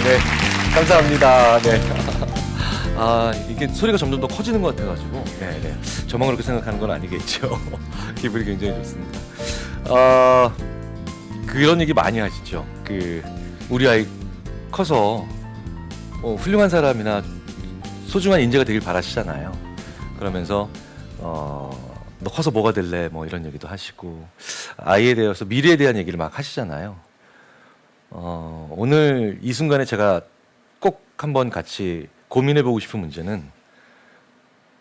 네. 감사합니다. 네. 아, 이게 소리가 점점 더 커지는 것 같아가지고. 네네. 저만 그렇게 생각하는 건 아니겠죠. 기분이 굉장히 좋습니다. 그런 얘기 많이 하시죠. 우리 아이 커서 훌륭한 사람이나 소중한 인재가 되길 바라시잖아요. 그러면서 너 커서 뭐가 될래? 뭐 이런 얘기도 하시고 아이에 대해서 미래에 대한 얘기를 막 하시잖아요. 오늘 이 순간에 제가 꼭 한번 같이 고민해보고 싶은 문제는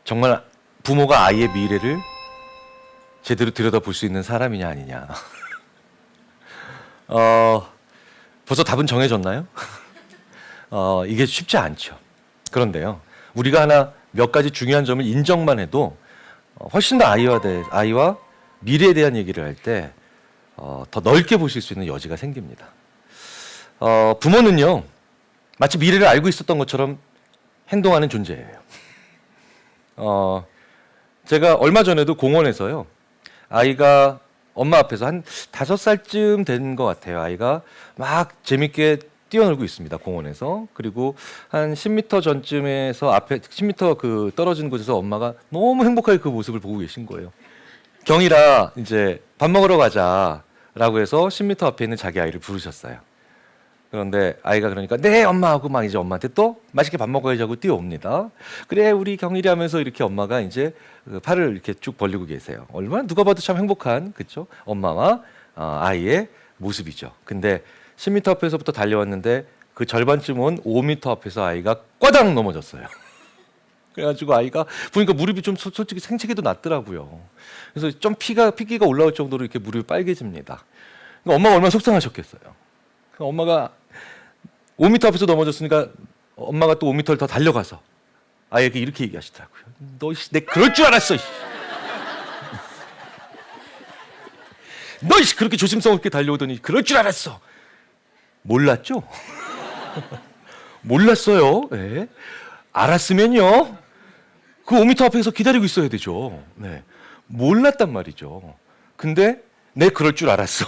정말 부모가 아이의 미래를 제대로 들여다볼 수 있는 사람이냐 아니냐. 벌써 답은 정해졌나요? 이게 쉽지 않죠. 그런데요, 우리가 하나 몇 가지 중요한 점을 인정만 해도 훨씬 더 아이와 미래에 대한 얘기를 할 때 더 넓게 보실 수 있는 여지가 생깁니다. 부모는요, 마치 미래를 알고 있었던 것처럼 행동하는 존재예요. 제가 얼마 전에도 공원에서요, 아이가 엄마 앞에서 한 5살쯤 된 것 같아요. 아이가 막 재밌게 뛰어놀고 있습니다, 공원에서. 그리고 한 10m 전쯤에서 앞에 10m 그 떨어진 곳에서 엄마가 너무 행복하게 그 모습을 보고 계신 거예요. 경이라 이제 밥 먹으러 가자라고 해서 10m 앞에 있는 자기 아이를 부르셨어요. 그런데 아이가 그러니까 네 엄마 하고 막 이제 엄마한테 또 맛있게 밥 먹어야지 하고 뛰어옵니다. 그래 우리 경일이 하면서 이렇게 엄마가 이제 팔을 이렇게 쭉 벌리고 계세요. 얼마나 누가 봐도 참 행복한, 그렇죠? 엄마와 아이의 모습이죠. 근데 10m 앞에서부터 달려왔는데 그 절반쯤 온 5m 앞에서 아이가 꽈당 넘어졌어요. 그래가지고 아이가 보니까 무릎이 좀 솔직히 생채기도 났더라고요. 그래서 좀 피기가 올라올 정도로 이렇게 무릎이 빨개집니다. 그러니까 엄마가 얼마나 속상하셨겠어요. 엄마가 5m 앞에서 넘어졌으니까 엄마가 또 5m를 더 달려가서 아이에게 이렇게 얘기하시더라고요. 너 내 그럴 줄 알았어. 너 그렇게 조심성 없게 달려오더니 그럴 줄 알았어. 몰랐죠? 몰랐어요. 네. 알았으면요, 그 5m 앞에서 기다리고 있어야 되죠. 네. 몰랐단 말이죠. 근데 내 그럴 줄 알았어.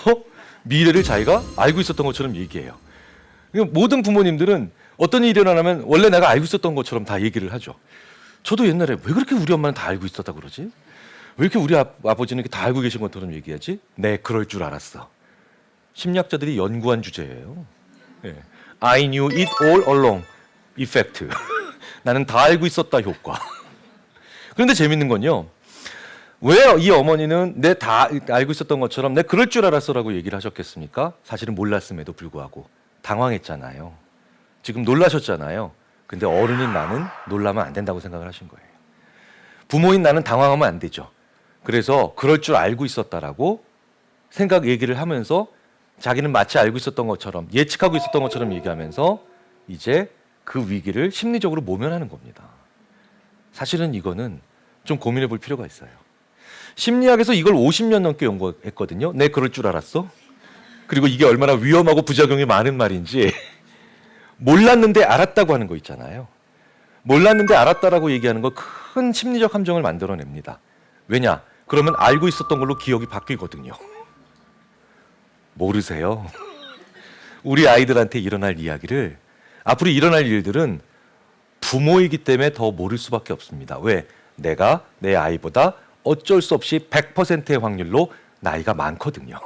미래를 자기가 알고 있었던 것처럼 얘기해요. 모든 부모님들은 어떤 일이 일어나면 원래 내가 알고 있었던 것처럼 다 얘기를 하죠. 저도 옛날에 왜 그렇게 우리 엄마는 다 알고 있었다 그러지? 왜 이렇게 우리 아버지는 이렇게 다 알고 계신 것처럼 얘기하지? 네, 그럴 줄 알았어. 심리학자들이 연구한 주제예요. 네. I knew it all along effect. 나는 다 알고 있었다 효과. 그런데 재밌는 건요, 왜 이 어머니는 내 다 알고 있었던 것처럼 내 그럴 줄 알았어라고 얘기를 하셨겠습니까? 사실은 몰랐음에도 불구하고 당황했잖아요. 지금 놀라셨잖아요. 근데 어른인 나는 놀라면 안 된다고 생각을 하신 거예요. 부모인 나는 당황하면 안 되죠. 그래서 그럴 줄 알고 있었다라고 얘기를 하면서 자기는 마치 알고 있었던 것처럼, 예측하고 있었던 것처럼 얘기하면서 이제 그 위기를 심리적으로 모면하는 겁니다. 사실은 이거는 좀 고민해 볼 필요가 있어요. 심리학에서 이걸 50년 넘게 연구했거든요. 내 그럴 줄 알았어? 그리고 이게 얼마나 위험하고 부작용이 많은 말인지. 몰랐는데 알았다고 하는 거 있잖아요. 몰랐는데 알았다라고 얘기하는 거 큰 심리적 함정을 만들어냅니다. 왜냐? 그러면 알고 있었던 걸로 기억이 바뀌거든요. 모르세요? 우리 아이들한테 일어날 이야기를, 앞으로 일어날 일들은 부모이기 때문에 더 모를 수밖에 없습니다. 왜? 내가 내 아이보다 어쩔 수 없이 100%의 확률로 나이가 많거든요.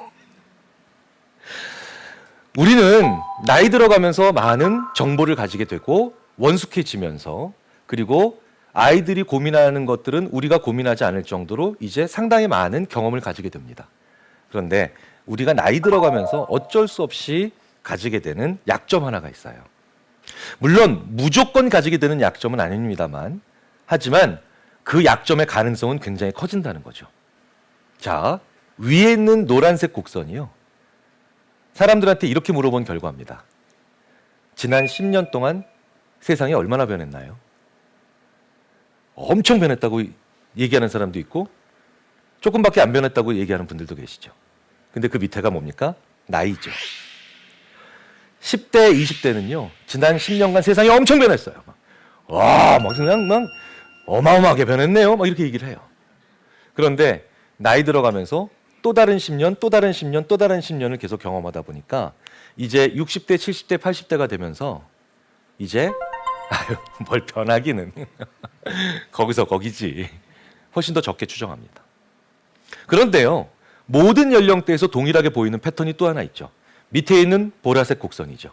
우리는 나이 들어가면서 많은 정보를 가지게 되고 원숙해지면서, 그리고 아이들이 고민하는 것들은 우리가 고민하지 않을 정도로 이제 상당히 많은 경험을 가지게 됩니다. 그런데 우리가 나이 들어가면서 어쩔 수 없이 가지게 되는 약점 하나가 있어요. 물론 무조건 가지게 되는 약점은 아닙니다만, 하지만 그 약점의 가능성은 굉장히 커진다는 거죠. 자, 위에 있는 노란색 곡선이요, 사람들한테 이렇게 물어본 결과입니다. 지난 10년 동안 세상이 얼마나 변했나요? 엄청 변했다고 얘기하는 사람도 있고 조금밖에 안 변했다고 얘기하는 분들도 계시죠. 근데 그 밑에가 뭡니까? 나이죠. 10대, 20대는요, 지난 10년간 세상이 엄청 변했어요. 막 그냥 막 어마어마하게 변했네요. 막 이렇게 얘기를 해요. 그런데 나이 들어가면서 또 다른 10년, 또 다른 10년, 또 다른 10년을 계속 경험하다 보니까 이제 60대, 70대, 80대가 되면서 이제 아유, 뭘 변하기는 거기서 거기지. 훨씬 더 적게 추정합니다. 그런데요, 모든 연령대에서 동일하게 보이는 패턴이 또 하나 있죠. 밑에 있는 보라색 곡선이죠.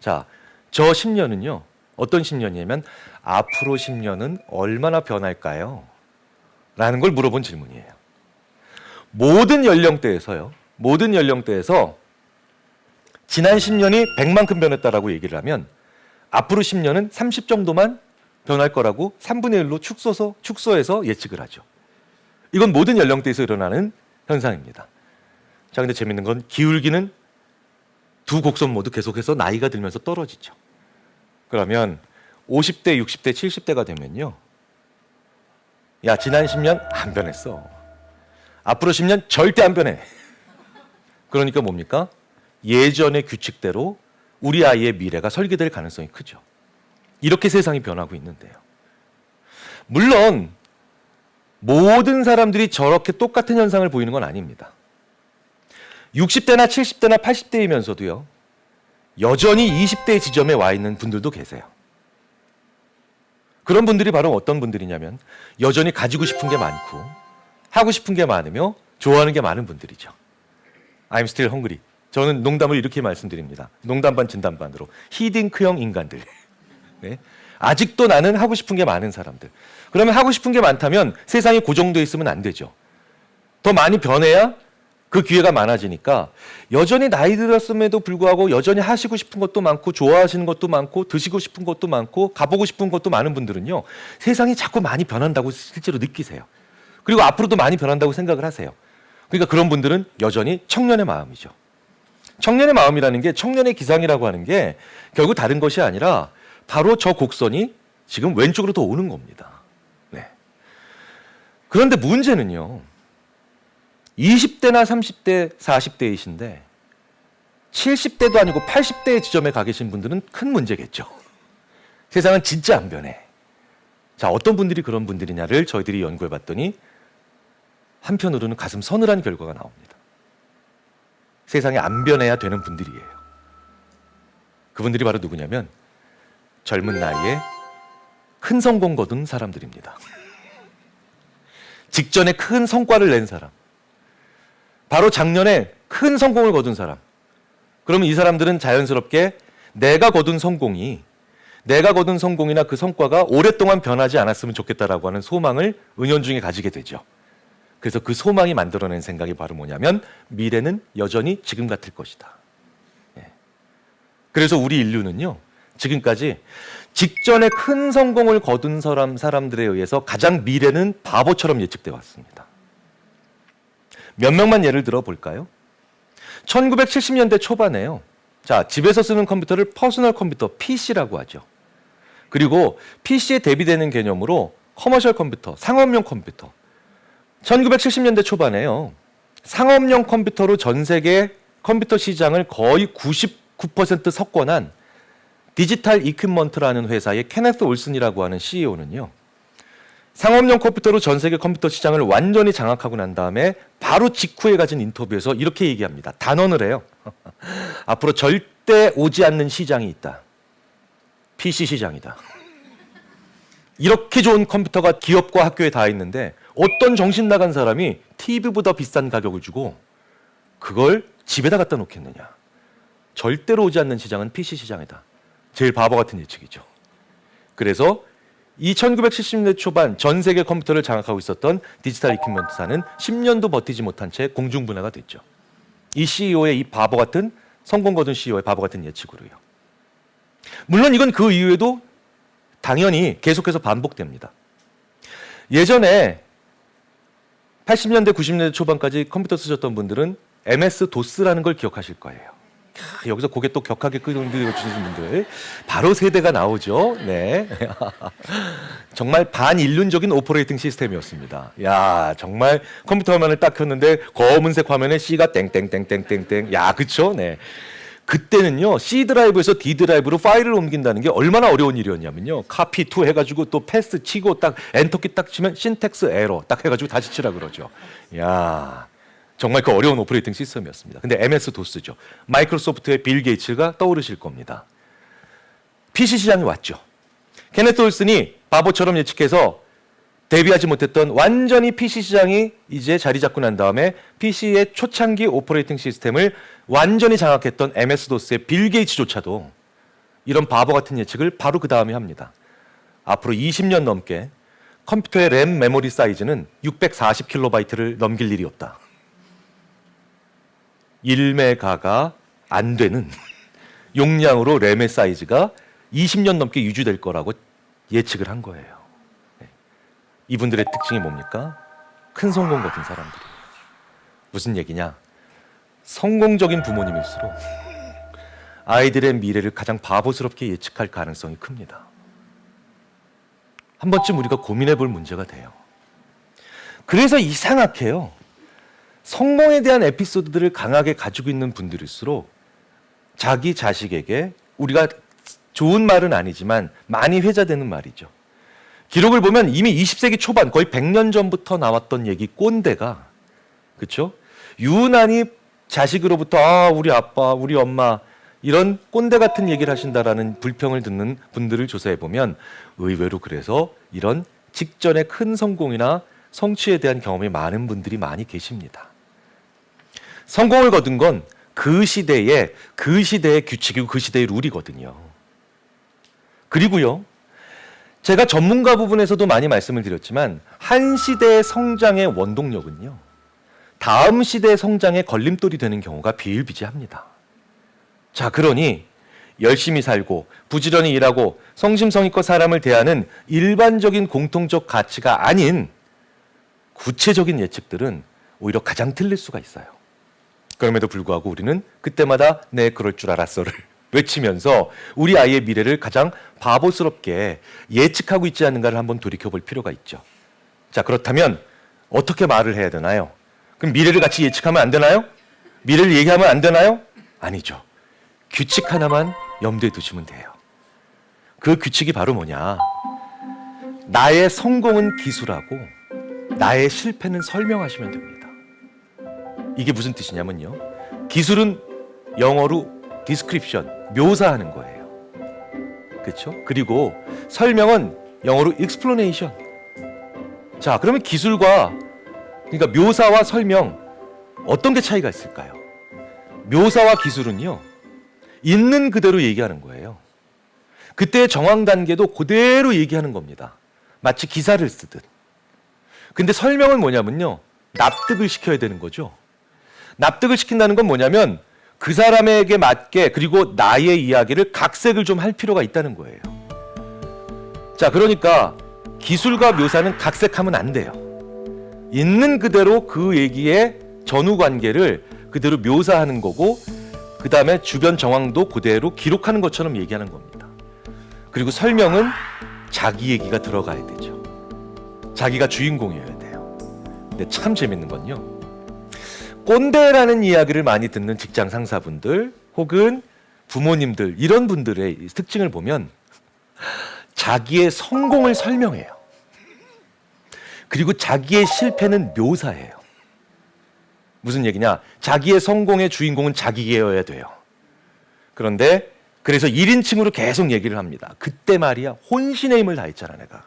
자, 저 10년은요. 어떤 10년이냐면 앞으로 10년은 얼마나 변할까요? 라는 걸 물어본 질문이에요. 모든 연령대에서요. 모든 연령대에서 지난 10년이 100만큼 변했다라고 얘기를 하면 앞으로 10년은 30 정도만 변할 거라고 3분의 1로 축소해서 예측을 하죠. 이건 모든 연령대에서 일어나는 현상입니다. 자, 근데 재밌는 건 기울기는 두 곡선 모두 계속해서 나이가 들면서 떨어지죠. 그러면 50대, 60대, 70대가 되면요. 야, 지난 10년 안 변했어. 앞으로 10년 절대 안 변해. 그러니까 뭡니까? 예전의 규칙대로 우리 아이의 미래가 설계될 가능성이 크죠. 이렇게 세상이 변하고 있는데요. 물론 모든 사람들이 저렇게 똑같은 현상을 보이는 건 아닙니다. 60대나 70대나 80대이면서도요. 여전히 20대의 지점에 와 있는 분들도 계세요. 그런 분들이 바로 어떤 분들이냐면 여전히 가지고 싶은 게 많고 하고 싶은 게 많으며 좋아하는 게 많은 분들이죠. I'm still hungry. 저는 농담을 이렇게 말씀드립니다. 농담 반 진담 반으로. 히딩크형 인간들. 네. 아직도 나는 하고 싶은 게 많은 사람들. 그러면 하고 싶은 게 많다면 세상이 고정되어 있으면 안 되죠. 더 많이 변해야 그 기회가 많아지니까 여전히 나이 들었음에도 불구하고 여전히 하시고 싶은 것도 많고 좋아하시는 것도 많고 드시고 싶은 것도 많고 가보고 싶은 것도 많은 분들은요. 세상이 자꾸 많이 변한다고 실제로 느끼세요. 그리고 앞으로도 많이 변한다고 생각을 하세요. 그러니까 그런 분들은 여전히 청년의 마음이죠. 청년의 마음이라는 게 청년의 기상이라고 하는 게 결국 다른 것이 아니라 바로 저 곡선이 지금 왼쪽으로 더 오는 겁니다. 네. 그런데 문제는요. 20대나 30대, 40대이신데 70대도 아니고 80대의 지점에 가 계신 분들은 큰 문제겠죠. 세상은 진짜 안 변해. 자, 어떤 분들이 그런 분들이냐를 저희들이 연구해 봤더니 한편으로는 가슴 서늘한 결과가 나옵니다. 세상에 안 변해야 되는 분들이에요. 그분들이 바로 누구냐면 젊은 나이에 큰 성공 거둔 사람들입니다. 직전에 큰 성과를 낸 사람. 바로 작년에 큰 성공을 거둔 사람. 그러면 이 사람들은 자연스럽게 내가 거둔 성공이나 그 성과가 오랫동안 변하지 않았으면 좋겠다라고 하는 소망을 은연중에 가지게 되죠. 그래서 그 소망이 만들어낸 생각이 바로 뭐냐면 미래는 여전히 지금 같을 것이다. 그래서 우리 인류는요. 지금까지 직전에 큰 성공을 거둔 사람들에 의해서 가장 미래는 바보처럼 예측돼 왔습니다. 몇 명만 예를 들어 볼까요? 1970년대 초반에요. 자, 집에서 쓰는 컴퓨터를 퍼스널 컴퓨터, PC라고 하죠. 그리고 PC에 대비되는 개념으로 커머셜 컴퓨터, 상업용 컴퓨터. 1970년대 초반에요. 상업용 컴퓨터로 전 세계 컴퓨터 시장을 거의 99% 석권한 디지털 이퀴먼트라는 회사의 케네스 올슨이라고 하는 CEO는요. 상업용 컴퓨터로 전 세계 컴퓨터 시장을 완전히 장악하고 난 다음에 바로 직후에 가진 인터뷰에서 이렇게 얘기합니다. 단언을 해요. 앞으로 절대 오지 않는 시장이 있다. PC 시장이다. 이렇게 좋은 컴퓨터가 기업과 학교에 다 있는데 어떤 정신 나간 사람이 TV보다 비싼 가격을 주고 그걸 집에다 갖다 놓겠느냐. 절대로 오지 않는 시장은 PC 시장이다. 제일 바보 같은 예측이죠. 그래서 이 1970년대 초반 전 세계 컴퓨터를 장악하고 있었던 디지털 이퀴먼트사는 10년도 버티지 못한 채 공중분해가 됐죠. 이 CEO의 이 바보 같은 성공 거둔 CEO의 바보 같은 예측으로요. 물론 이건 그 이후에도 당연히 계속해서 반복됩니다. 예전에 80년대, 90년대 초반까지 컴퓨터 쓰셨던 분들은 MS-DOS라는 걸 기억하실 거예요. 여기서 고개 또 격하게 끄덕이시는 분들 바로 세대가 나오죠. 네, 정말 반인륜적인 오퍼레이팅 시스템이었습니다. 야, 정말 컴퓨터 화면을 딱 켰는데 검은색 화면에 C가 땡땡땡땡땡땡. 야, 그쵸? 네. 그때는요 C 드라이브에서 D 드라이브로 파일을 옮긴다는 게 얼마나 어려운 일이었냐면요. 카피 투 해가지고 또 패스 치고 딱 엔터키 딱 치면 신텍스 에러 딱 해가지고 다시 치라 그러죠. 야. 정말 그 어려운 오퍼레이팅 시스템이었습니다. 근데 MS-DOS죠. 마이크로소프트의 빌 게이츠가 떠오르실 겁니다. PC 시장이 왔죠. 케네스 올슨이 바보처럼 예측해서 대비하지 못했던 완전히 PC 시장이 이제 자리 잡고 난 다음에 PC의 초창기 오퍼레이팅 시스템을 완전히 장악했던 MS-DOS의 빌 게이츠조차도 이런 바보 같은 예측을 바로 그 다음에 합니다. 앞으로 20년 넘게 컴퓨터의 램 메모리 사이즈는 640kB를 넘길 일이 없다. 1메가가 안 되는 용량으로 램의 사이즈가 20년 넘게 유지될 거라고 예측을 한 거예요. 이분들의 특징이 뭡니까? 큰 성공 거둔 사람들이에요. 무슨 얘기냐? 성공적인 부모님일수록 아이들의 미래를 가장 바보스럽게 예측할 가능성이 큽니다. 한 번쯤 우리가 고민해 볼 문제가 돼요. 그래서 이상하게요. 성공에 대한 에피소드들을 강하게 가지고 있는 분들일수록 자기 자식에게 우리가 좋은 말은 아니지만 많이 회자되는 말이죠. 기록을 보면 이미 20세기 초반 거의 100년 전부터 나왔던 얘기 꼰대가 그렇죠? 유난히 자식으로부터 우리 아빠, 우리 엄마 이런 꼰대 같은 얘기를 하신다라는 불평을 듣는 분들을 조사해 보면 의외로 그래서 이런 직전의 큰 성공이나 성취에 대한 경험이 많은 분들이 많이 계십니다. 성공을 거둔 건 그 시대의 규칙이고 그 시대의 룰이거든요. 그리고요. 제가 전문가 부분에서도 많이 말씀을 드렸지만 한 시대의 성장의 원동력은요. 다음 시대의 성장의 걸림돌이 되는 경우가 비일비재합니다. 자, 그러니 열심히 살고 부지런히 일하고 성심성의껏 사람을 대하는 일반적인 공통적 가치가 아닌 구체적인 예측들은 오히려 가장 틀릴 수가 있어요. 그럼에도 불구하고 우리는 그때마다 네, 그럴 줄 알았어를 외치면서 우리 아이의 미래를 가장 바보스럽게 예측하고 있지 않는가를 한번 돌이켜볼 필요가 있죠. 자, 그렇다면 어떻게 말을 해야 되나요? 그럼 미래를 같이 예측하면 안 되나요? 미래를 얘기하면 안 되나요? 아니죠. 규칙 하나만 염두에 두시면 돼요. 그 규칙이 바로 뭐냐? 나의 성공은 기술하고 나의 실패는 설명하시면 됩니다. 이게 무슨 뜻이냐면요. 기술은 영어로 description, 묘사하는 거예요. 그렇죠? 그리고 설명은 영어로 explanation. 자, 그러면 기술과 그러니까 묘사와 설명 어떤 게 차이가 있을까요? 묘사와 기술은요. 있는 그대로 얘기하는 거예요. 그때의 정황 단계도 그대로 얘기하는 겁니다. 마치 기사를 쓰듯. 근데 설명은 뭐냐면요. 납득을 시켜야 되는 거죠. 납득을 시킨다는 건 뭐냐면 그 사람에게 맞게 그리고 나의 이야기를 각색을 좀 할 필요가 있다는 거예요. 자, 그러니까 기술과 묘사는 각색하면 안 돼요. 있는 그대로 그 얘기의 전후 관계를 그대로 묘사하는 거고 그 다음에 주변 정황도 그대로 기록하는 것처럼 얘기하는 겁니다. 그리고 설명은 자기 얘기가 들어가야 되죠. 자기가 주인공이어야 돼요. 근데 참 재밌는 건요. 꼰대라는 이야기를 많이 듣는 직장 상사분들 혹은 부모님들 이런 분들의 특징을 보면 자기의 성공을 설명해요. 그리고 자기의 실패는 묘사해요. 무슨 얘기냐? 자기의 성공의 주인공은 자기여야 돼요. 그런데 그래서 1인칭으로 계속 얘기를 합니다. 그때 말이야 혼신의 힘을 다했잖아 내가.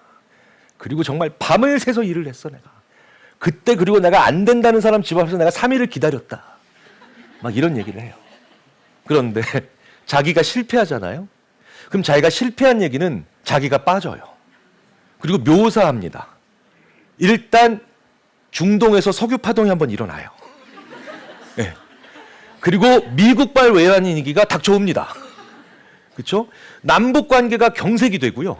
그리고 정말 밤을 새서 일을 했어 내가. 그때 그리고 내가 안 된다는 사람 집 앞에서 내가 3일을 기다렸다. 막 이런 얘기를 해요. 그런데 자기가 실패하잖아요. 그럼 자기가 실패한 얘기는 자기가 빠져요. 그리고 묘사합니다. 일단 중동에서 석유 파동이 한번 일어나요. 네. 그리고 미국발 외환위기가 닥쳐옵니다. 그렇죠? 남북 관계가 경색이 되고요.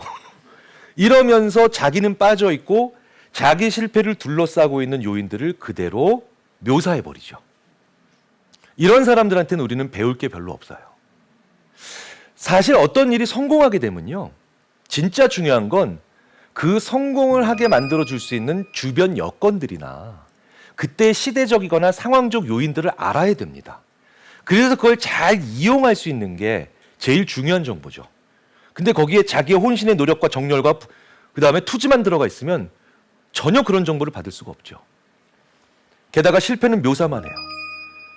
이러면서 자기는 빠져 있고 자기 실패를 둘러싸고 있는 요인들을 그대로 묘사해 버리죠. 이런 사람들한테는 우리는 배울 게 별로 없어요. 사실 어떤 일이 성공하게 되면요. 진짜 중요한 건 그 성공을 하게 만들어 줄 수 있는 주변 여건들이나 그때 시대적이거나 상황적 요인들을 알아야 됩니다. 그래서 그걸 잘 이용할 수 있는 게 제일 중요한 정보죠. 근데 거기에 자기의 혼신의 노력과 정열과 그 다음에 투지만 들어가 있으면 전혀 그런 정보를 받을 수가 없죠. 게다가 실패는 묘사만 해요.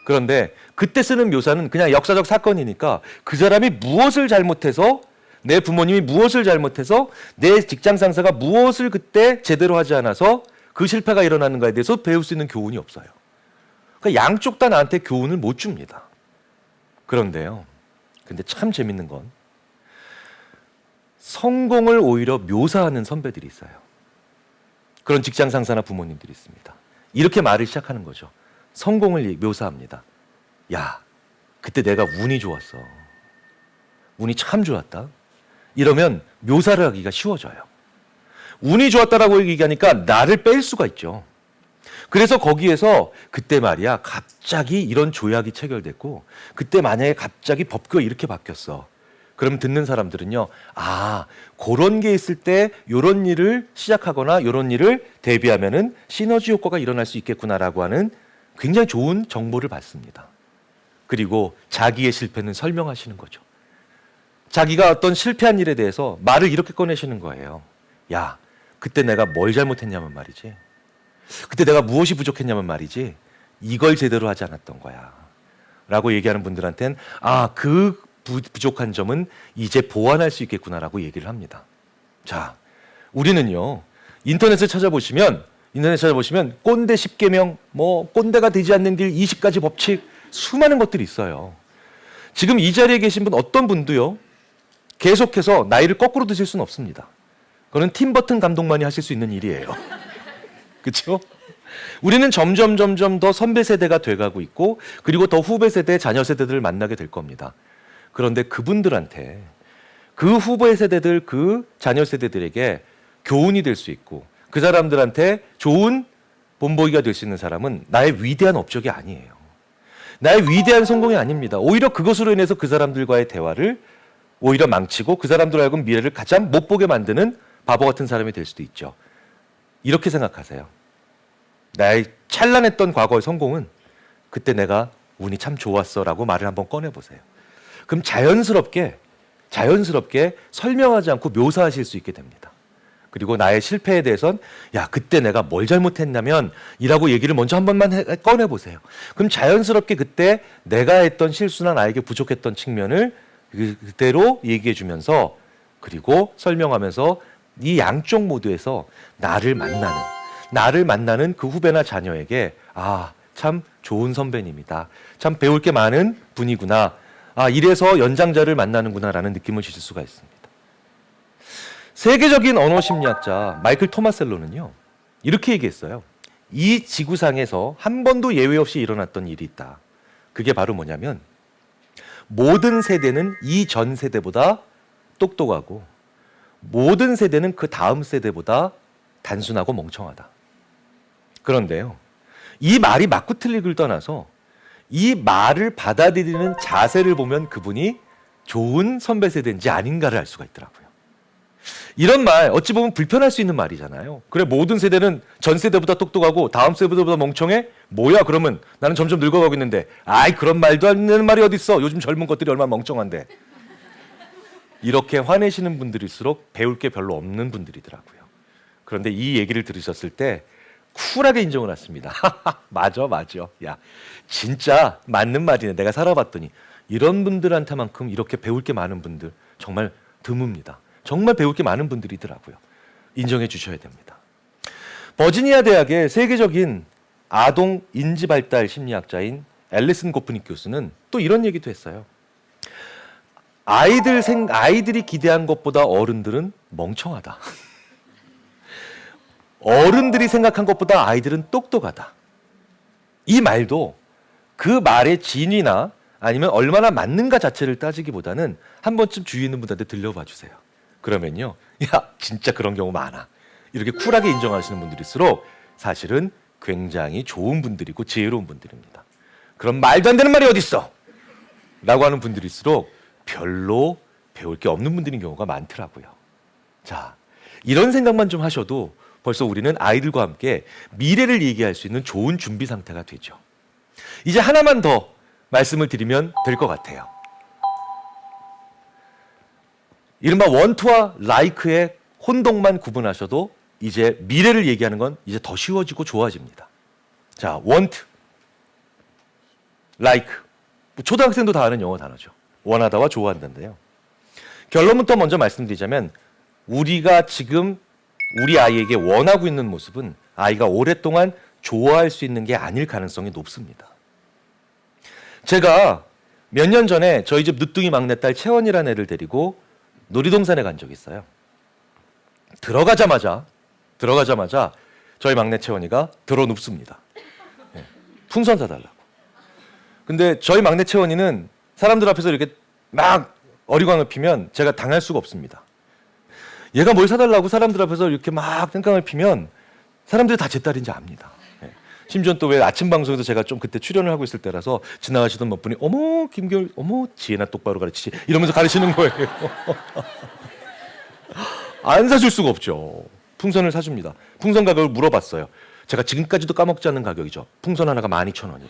그런데 그때 쓰는 묘사는 그냥 역사적 사건이니까 그 사람이 무엇을 잘못해서 내 부모님이 무엇을 잘못해서 내 직장 상사가 무엇을 그때 제대로 하지 않아서 그 실패가 일어나는가에 대해서 배울 수 있는 교훈이 없어요. 그러니까 양쪽 다 나한테 교훈을 못 줍니다. 그런데요. 근데 참 재밌는 건 성공을 오히려 묘사하는 선배들이 있어요. 그런 직장 상사나 부모님들이 있습니다. 이렇게 말을 시작하는 거죠. 성공을 묘사합니다. 야, 그때 내가 운이 좋았어. 운이 참 좋았다. 이러면 묘사를 하기가 쉬워져요. 운이 좋았다라고 얘기하니까 나를 뺄 수가 있죠. 그래서 거기에서 그때 말이야 갑자기 이런 조약이 체결됐고 그때 만약에 갑자기 법규가 이렇게 바뀌었어. 그럼 듣는 사람들은요. 아, 그런 게 있을 때 이런 일을 시작하거나 이런 일을 대비하면은 시너지 효과가 일어날 수 있겠구나라고 하는 굉장히 좋은 정보를 받습니다. 그리고 자기의 실패는 설명하시는 거죠. 자기가 어떤 실패한 일에 대해서 말을 이렇게 꺼내시는 거예요. 야, 그때 내가 뭘 잘못했냐면 말이지. 그때 내가 무엇이 부족했냐면 말이지. 이걸 제대로 하지 않았던 거야. 라고 얘기하는 분들한테는 아, 그 부족한 점은 이제 보완할 수 있겠구나라고 얘기를 합니다. 자, 우리는요. 인터넷에 찾아보시면 꼰대 10계명, 꼰대가 되지 않는 길 20가지 법칙 수많은 것들이 있어요. 지금 이 자리에 계신 분 어떤 분도요. 계속해서 나이를 거꾸로 드실 수는 없습니다. 그건 팀버튼 감독만이 하실 수 있는 일이에요. 그렇죠? 우리는 점점 더 선배 세대가 돼가고 있고 그리고 더 후배 세대, 자녀 세대들을 만나게 될 겁니다. 그런데 그분들한테 그 후배 세대들, 그 자녀 세대들에게 교훈이 될 수 있고 그 사람들한테 좋은 본보기가 될 수 있는 사람은 나의 위대한 업적이 아니에요. 나의 위대한 성공이 아닙니다. 오히려 그것으로 인해서 그 사람들과의 대화를 오히려 망치고 그 사람들 하여금 미래를 가장 못 보게 만드는 바보 같은 사람이 될 수도 있죠. 이렇게 생각하세요. 나의 찬란했던 과거의 성공은 그때 내가 운이 참 좋았어 라고 말을 한번 꺼내보세요. 그럼 자연스럽게 설명하지 않고 묘사하실 수 있게 됩니다. 그리고 나의 실패에 대해선 야, 그때 내가 뭘 잘못했냐면 이라고 얘기를 먼저 한 번만 꺼내보세요. 그럼 자연스럽게 그때 내가 했던 실수나 나에게 부족했던 측면을 그대로 얘기해 주면서 그리고 설명하면서 이 양쪽 모두에서 나를 만나는 그 후배나 자녀에게 아, 참 좋은 선배님이다. 참 배울 게 많은 분이구나. 아, 이래서 연장자를 만나는구나라는 느낌을 주실 수가 있습니다. 세계적인 언어 심리학자 마이클 토마셀로는요. 이렇게 얘기했어요. 이 지구상에서 한 번도 예외 없이 일어났던 일이 있다. 그게 바로 뭐냐면 모든 세대는 이전 세대보다 똑똑하고 모든 세대는 그 다음 세대보다 단순하고 멍청하다. 그런데요. 이 말이 맞고 틀리기를 떠나서 이 말을 받아들이는 자세를 보면 그분이 좋은 선배 세대인지 아닌가를 알 수가 있더라고요. 이런 말 어찌 보면 불편할 수 있는 말이잖아요. 그래 모든 세대는 전 세대보다 똑똑하고 다음 세대보다 멍청해? 뭐야 그러면 나는 점점 늙어가고 있는데 아이 그런 말도 안 되는 말이 어딨어. 요즘 젊은 것들이 얼마나 멍청한데. 이렇게 화내시는 분들일수록 배울 게 별로 없는 분들이더라고요. 그런데 이 얘기를 들으셨을 때 쿨하게 인정을 했습니다. 맞아. 야, 진짜 맞는 말이네. 내가 살아봤더니 이런 분들한테만큼 이렇게 배울 게 많은 분들 정말 드뭅니다. 정말 배울 게 많은 분들이더라고요. 인정해 주셔야 됩니다. 버지니아 대학의 세계적인 아동 인지발달 심리학자인 앨리슨 고프닉 교수는 또 이런 얘기도 했어요. 아이들이 기대한 것보다 어른들은 멍청하다. 어른들이 생각한 것보다 아이들은 똑똑하다. 이 말도 그 말의 진위나 아니면 얼마나 맞는가 자체를 따지기보다는 한 번쯤 주위 있는 분들한테 들려봐 주세요. 그러면요. 야, 진짜 그런 경우 많아. 이렇게 쿨하게 인정하시는 분들일수록 사실은 굉장히 좋은 분들이고 지혜로운 분들입니다. 그럼 말도 안 되는 말이 어딨어? 라고 하는 분들일수록 별로 배울 게 없는 분들인 경우가 많더라고요. 자, 이런 생각만 좀 하셔도 벌써 우리는 아이들과 함께 미래를 얘기할 수 있는 좋은 준비 상태가 되죠. 이제 하나만 더 말씀을 드리면 될 것 같아요. 이른바 원투와 라이크의 혼동만 구분하셔도 이제 미래를 얘기하는 건 이제 더 쉬워지고 좋아집니다. 자, want, like. 초등학생도 다 아는 영어 단어죠. 원하다와 좋아한다인데요. 결론부터 먼저 말씀드리자면 우리가 지금 우리 아이에게 원하고 있는 모습은 아이가 오랫동안 좋아할 수 있는 게 아닐 가능성이 높습니다. 제가 몇 년 전에 저희 집 늦둥이 막내딸 채원이라는 애를 데리고 놀이동산에 간 적이 있어요. 들어가자마자 저희 막내 채원이가 들어 눕습니다. 풍선 사달라고. 근데 저희 막내 채원이는 사람들 앞에서 이렇게 막 어리광을 피면 제가 당할 수가 없습니다. 얘가 뭘 사달라고 사람들 앞에서 이렇게 막 땡깡을 피면 사람들이 다 제 딸인지 압니다. 심지어 또 왜 아침 방송에서 제가 좀 그때 출연을 하고 있을 때라서 지나가시던 몇 분이 어머 김겨울 어머 지혜나 똑바로 가르치지 이러면서 가르치는 거예요. 안 사줄 수가 없죠. 풍선을 사줍니다. 풍선 가격을 물어봤어요. 제가 지금까지도 까먹지 않는 가격이죠. 풍선 하나가 12,000원이.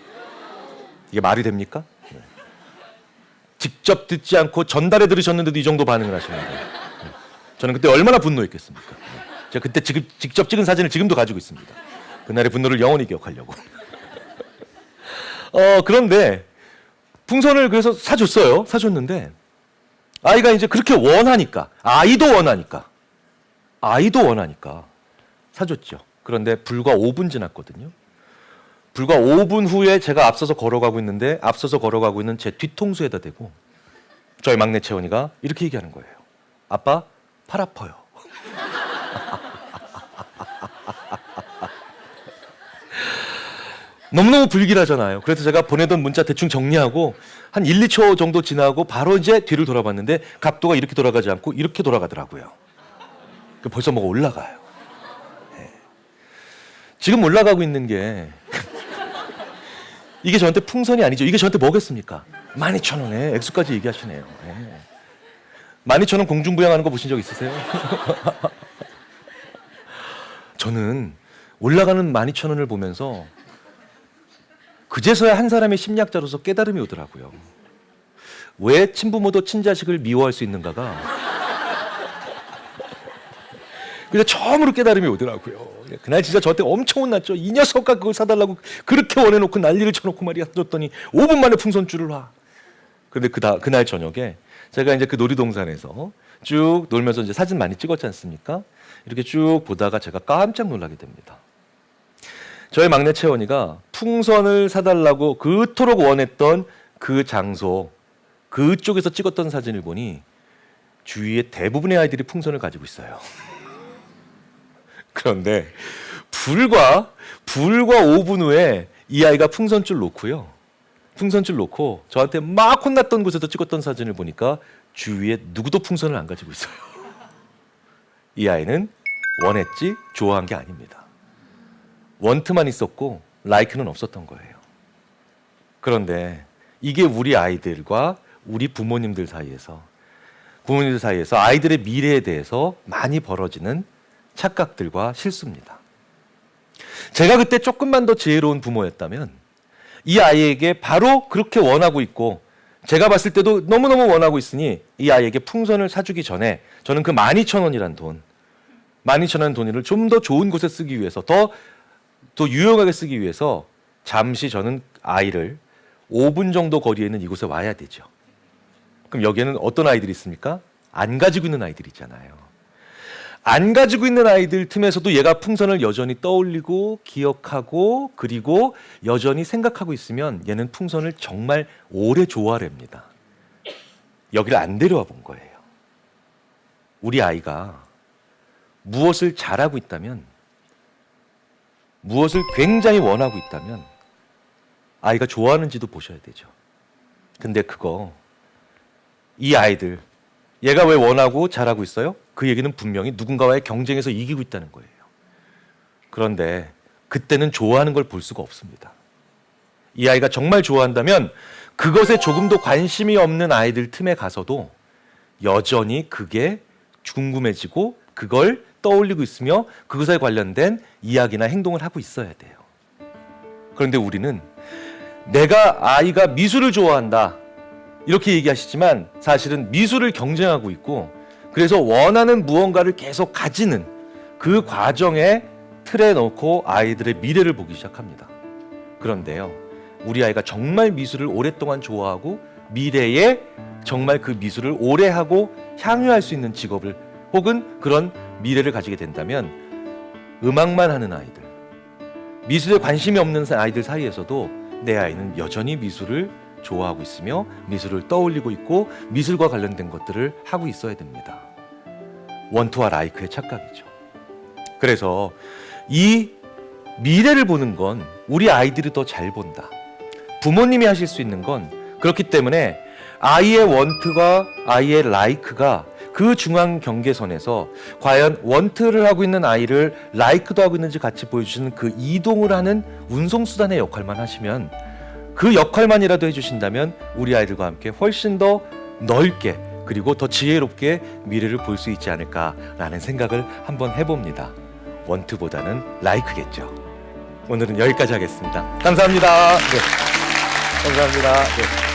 이게 말이 됩니까? 네. 직접 듣지 않고 전달해 들으셨는데도 이 정도 반응을 하시는 거예요. 저는 그때 얼마나 분노했겠습니까? 제가 그때 직접 찍은 사진을 지금도 가지고 있습니다. 그날의 분노를 영원히 기억하려고. 그런데 풍선을 그래서 사줬어요. 사줬는데 아이가 이제 그렇게 원하니까 아이도 원하니까 사줬죠. 그런데 불과 5분 지났거든요. 불과 5분 후에 제가 앞서서 걸어가고 있는 제 뒤통수에다 대고 저희 막내 채원이가 이렇게 얘기하는 거예요. 아빠 팔 아파요. 너무너무 불길하잖아요. 그래서 제가 보내던 문자 대충 정리하고 한 1, 2초 정도 지나고 바로 이제 뒤를 돌아봤는데 각도가 이렇게 돌아가지 않고 이렇게 돌아가더라고요. 벌써 뭐가 올라가요. 네. 지금 올라가고 있는 게 이게 저한테 풍선이 아니죠. 이게 저한테 뭐겠습니까? 12,000원에 액수까지 얘기하시네요. 네. 12,000원 공중부양하는 거 보신 적 있으세요? 저는 올라가는 12,000원을 보면서 그제서야 한 사람의 심리학자로서 깨달음이 오더라고요. 왜 친부모도 친자식을 미워할 수 있는가가 그냥 처음으로 깨달음이 오더라고요. 그날 진짜 저한테 엄청 혼났죠. 이 녀석과 그걸 사달라고 그렇게 원해놓고 난리를 쳐놓고 말이야 줬더니 5분 만에 풍선줄을 와. 근데 그날 저녁에 제가 이제 그 놀이동산에서 쭉 놀면서 이제 사진 많이 찍었지 않습니까? 이렇게 쭉 보다가 제가 깜짝 놀라게 됩니다. 저희 막내 채원이가 풍선을 사달라고 그토록 원했던 그 장소, 그쪽에서 찍었던 사진을 보니 주위에 대부분의 아이들이 풍선을 가지고 있어요. 그런데 불과 5분 후에 이 아이가 풍선줄 놓고 저한테 막 혼났던 곳에서 찍었던 사진을 보니까 주위에 누구도 풍선을 안 가지고 있어요. 이 아이는 원했지 좋아한 게 아닙니다. 원트만 있었고 라이크는 없었던 거예요. 그런데 이게 우리 아이들과 우리 부모님들 사이에서 아이들의 미래에 대해서 많이 벌어지는 착각들과 실수입니다. 제가 그때 조금만 더 지혜로운 부모였다면 이 아이에게 바로 그렇게 원하고 있고 제가 봤을 때도 너무너무 원하고 있으니 이 아이에게 풍선을 사주기 전에 저는 그 12,000원이란 돈 12,000원 돈을 좀 더 좋은 곳에 쓰기 위해서 더 유용하게 쓰기 위해서 잠시 저는 아이를 5분 정도 거리에 있는 이곳에 와야 되죠. 그럼 여기에는 어떤 아이들이 있습니까? 안 가지고 있는 아이들이 있잖아요. 안 가지고 있는 아이들 틈에서도 얘가 풍선을 여전히 떠올리고 기억하고 그리고 여전히 생각하고 있으면 얘는 풍선을 정말 오래 좋아합니다. 여기를 안 데려와 본 거예요. 우리 아이가 무엇을 잘하고 있다면 무엇을 굉장히 원하고 있다면 아이가 좋아하는지도 보셔야 되죠. 근데 이 아이들 얘가 왜 원하고 잘하고 있어요? 그 얘기는 분명히 누군가와의 경쟁에서 이기고 있다는 거예요. 그런데 그때는 좋아하는 걸 볼 수가 없습니다. 이 아이가 정말 좋아한다면 그것에 조금도 관심이 없는 아이들 틈에 가서도 여전히 그게 궁금해지고 그걸 떠올리고 있으며 그것에 관련된 이야기나 행동을 하고 있어야 돼요. 그런데 우리는 아이가 미술을 좋아한다 이렇게 얘기하시지만 사실은 미술을 경쟁하고 있고 그래서 원하는 무언가를 계속 가지는 그 과정에 틀에 넣고 아이들의 미래를 보기 시작합니다. 그런데요, 우리 아이가 정말 미술을 오랫동안 좋아하고 미래에 정말 그 미술을 오래 하고 향유할 수 있는 직업을 혹은 그런 미래를 가지게 된다면 음악만 하는 아이들, 미술에 관심이 없는 아이들 사이에서도 내 아이는 여전히 미술을 좋아하고 있으며 미술을 떠올리고 있고 미술과 관련된 것들을 하고 있어야 됩니다. 원투와 라이크의 착각이죠. 그래서 이 미래를 보는 건 우리 아이들이 더 잘 본다. 부모님이 하실 수 있는 건 그렇기 때문에 아이의 원트와 아이의 라이크가 그 중앙 경계선에서 과연 원트를 하고 있는 아이를 라이크도 하고 있는지 같이 보여주시는 그 이동을 하는 운송수단의 역할만 하시면, 그 역할만이라도 해주신다면 우리 아이들과 함께 훨씬 더 넓게 그리고 더 지혜롭게 미래를 볼 수 있지 않을까라는 생각을 한번 해봅니다. 원트보다는 라이크겠죠. 오늘은 여기까지 하겠습니다. 감사합니다. 네. 감사합니다. 네.